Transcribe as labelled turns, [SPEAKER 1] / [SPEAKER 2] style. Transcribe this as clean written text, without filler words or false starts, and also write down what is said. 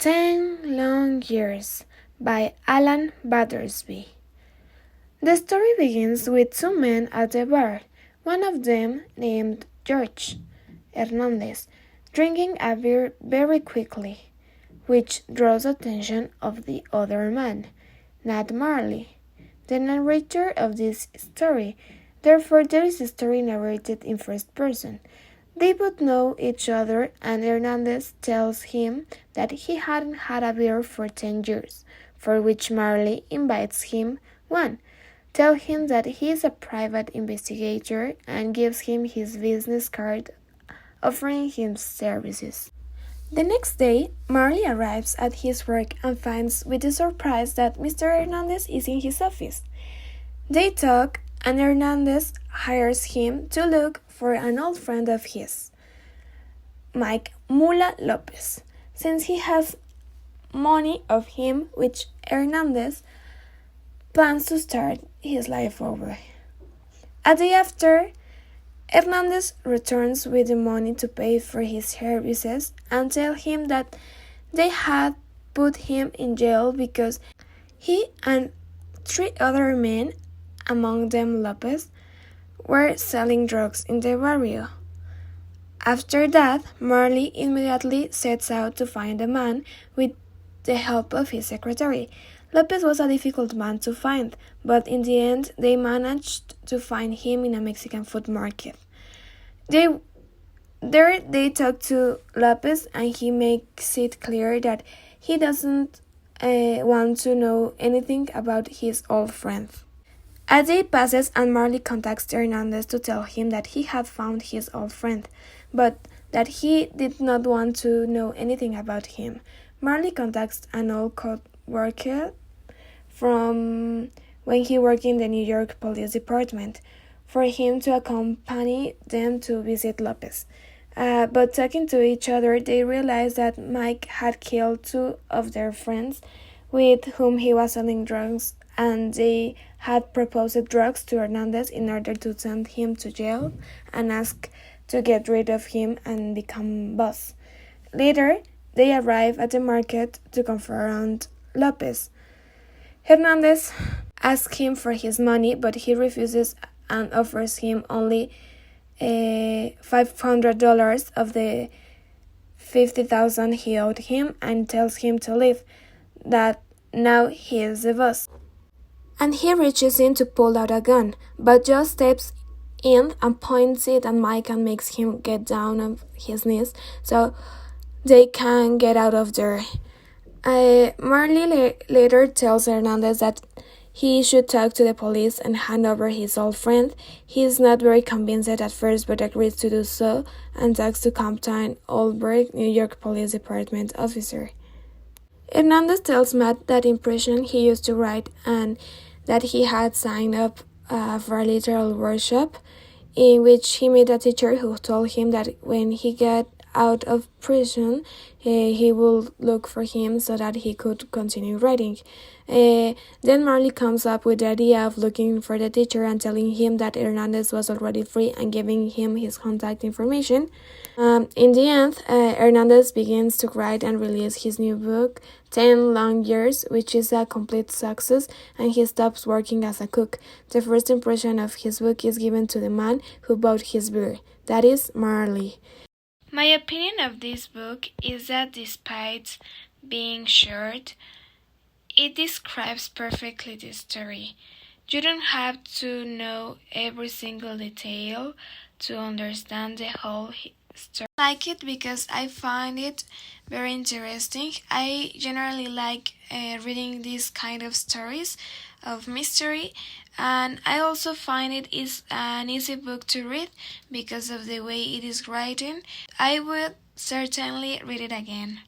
[SPEAKER 1] 10 Long Years by Alan Battersby. The story begins with two men at a bar, one of them named George Hernandez, drinking a beer very quickly, which draws attention of the other man, Nat Marley, the narrator of this story. Therefore, there is a story narrated in first person. They both know each other, and Hernandez tells him that he hadn't had a beer for 10 years, for which Marley invites him one, tells him that he is a private investigator, and gives him his business card offering him services. The next day, Marley arrives at his work and finds with a surprise that Mr. Hernandez is in his office. They talk, and Hernandez hires him to look for an old friend of his, Mike Mula Lopez, since he has money of him which Hernandez plans to start his life over. A day after, Hernandez returns with the money to pay for his services and tell him that they had put him in jail because he and 3 other men, among them Lopez, were selling drugs in the barrio. After that, Marley immediately sets out to find the man with the help of his secretary. Lopez was a difficult man to find, but in the end they managed to find him in a Mexican food market. There they talk to Lopez, and he makes it clear that he doesn't want to know anything about his old friend. A day passes, and Marley contacts Hernandez to tell him that he had found his old friend, but that he did not want to know anything about him. Marley contacts an old co-worker from when he worked in the New York Police Department for him to accompany them to visit Lopez. But talking to each other, they realized that Mike had killed 2 of their friends with whom he was selling drugs, and they had proposed drugs to Hernandez in order to send him to jail and ask to get rid of him and become boss. Later, they arrive at the market to confront Lopez. Hernandez asks him for his money, but he refuses and offers him only $500 of the $50,000 he owed him, and tells him to leave, that now he is the boss. And he reaches in to pull out a gun, but Joe steps in and points it at Mike and makes him get down on his knees so they can get out of there. Marley later tells Hernandez that he should talk to the police and hand over his old friend. He is not very convinced at first, but agrees to do so and talks to Captain Olberg, New York Police Department officer. Hernandez tells Matt that in prison he used to write, and that he had signed up for a literal workshop in which he met a teacher who told him that when he got out of prison, he would look for him so that he could continue writing. Then Marley comes up with the idea of looking for the teacher and telling him that Hernandez was already free and giving him his contact information. In the end, Hernandez begins to write and release his new book, 10 Long Years, which is a complete success, and he stops working as a cook. The first impression of his book is given to the man who bought his beer, that is Marley. My opinion of this book is that despite being short, it describes perfectly the story. You don't have to know every single detail to understand the whole story. I like it because I find it very interesting. I generally like reading these kind of stories of mystery, and I also find it is an easy book to read because of the way it is written. I would certainly read it again.